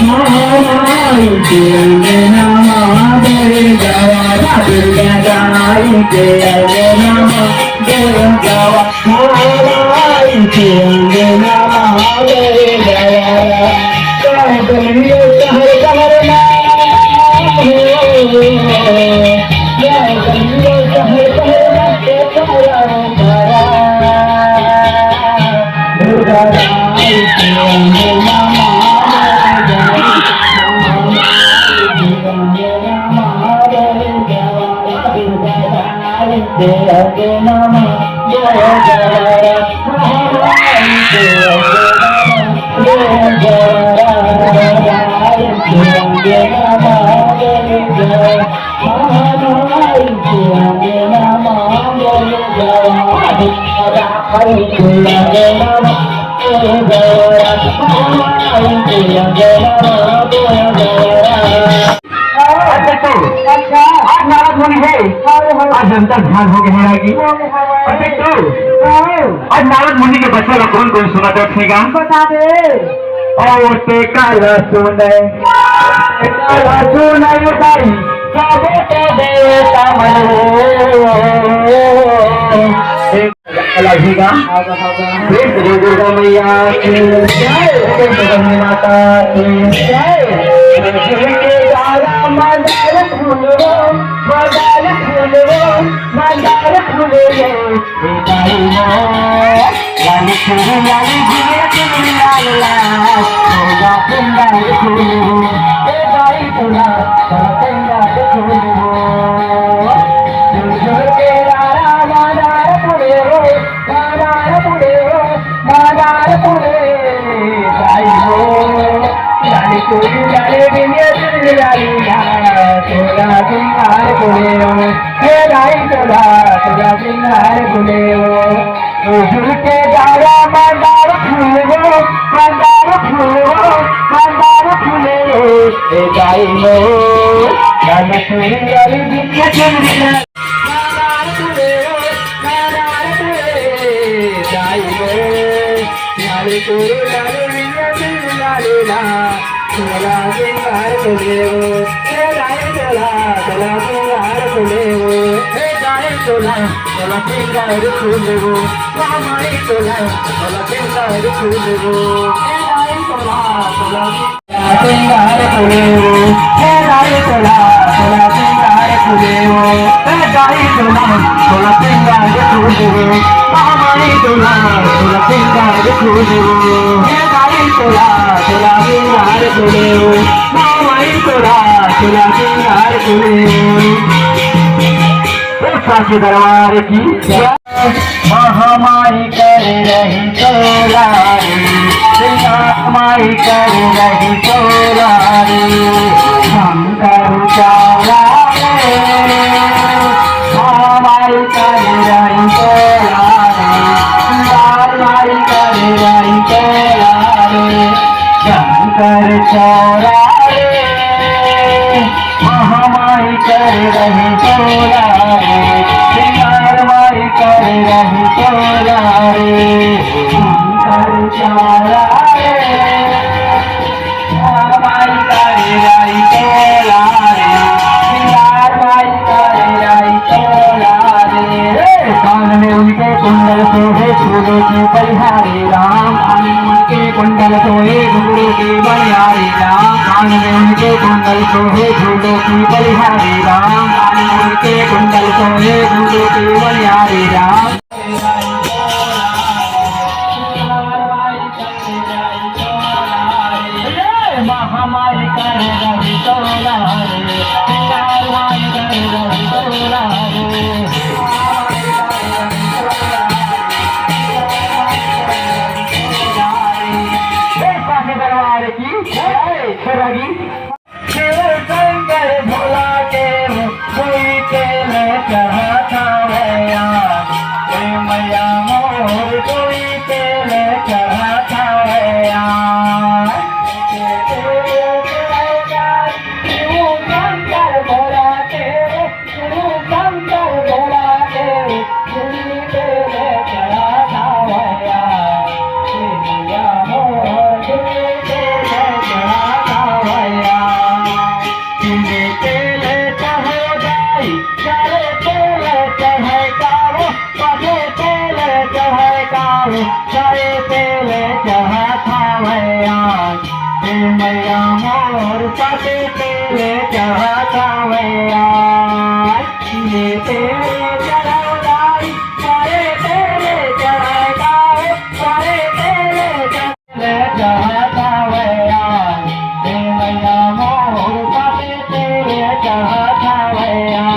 महामाई के अंगना महादेव गवा दुर्गा गाई के अंगना महादेव गवा महामाई के अंगना महादेव गवा कहलिए कहर कहर आज जनता ध्यान हो गया है कि आज नारद मुनि के बच्चे का कौन कौन सुनाता उठेगा बता दे। और काला सुने उठाई सबे के देवता मनो लगेगा दुर्गा मैया की जय माता की जय मंदार फूल मंदार फूल मंदार फूल लाली फूल लाली लाल लाल मंदार फूल दाई तुला मंदार फूल दरबार की महामाई कर रही तोलारी माई कर रही तोलारी शंकर चारा महामाई कर रही तोलारी माई कर रही तोलारी शंकर चारा महामाई कर रही तोलारी माई कर रही तोलारी शंकर चारा माई कर रही तोलारी माई कर रही तोलारी कान में उनके कुंडल सोहे फूलों की बलिहारी राम उनके कुंडल सोहे घुंगरू की बलिहारी राम कान में उनके कुंडल सोहे फूलों की बलिहारी राम उनके कुंडल सोहे घुंगरू की बलिहारी राम महामाई कर रही तोलारी माई कर रही तोलारी दरबार की शिव शंकर भोला के कोई के ले चाहता है सारे तेरे चढ़ाता भैया हे मैया मोर सारे तेरे चढ़ाता भैया ये तेरे चढ़ाई सारे तेरे चढ़ाता सारे तेरे चढ़ाता भैया हे मैया मोर सारे तेरे चढ़ाता भैया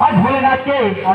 आज भोलेनाथ के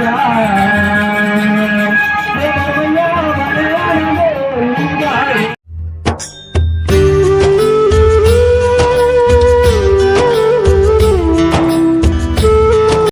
जाए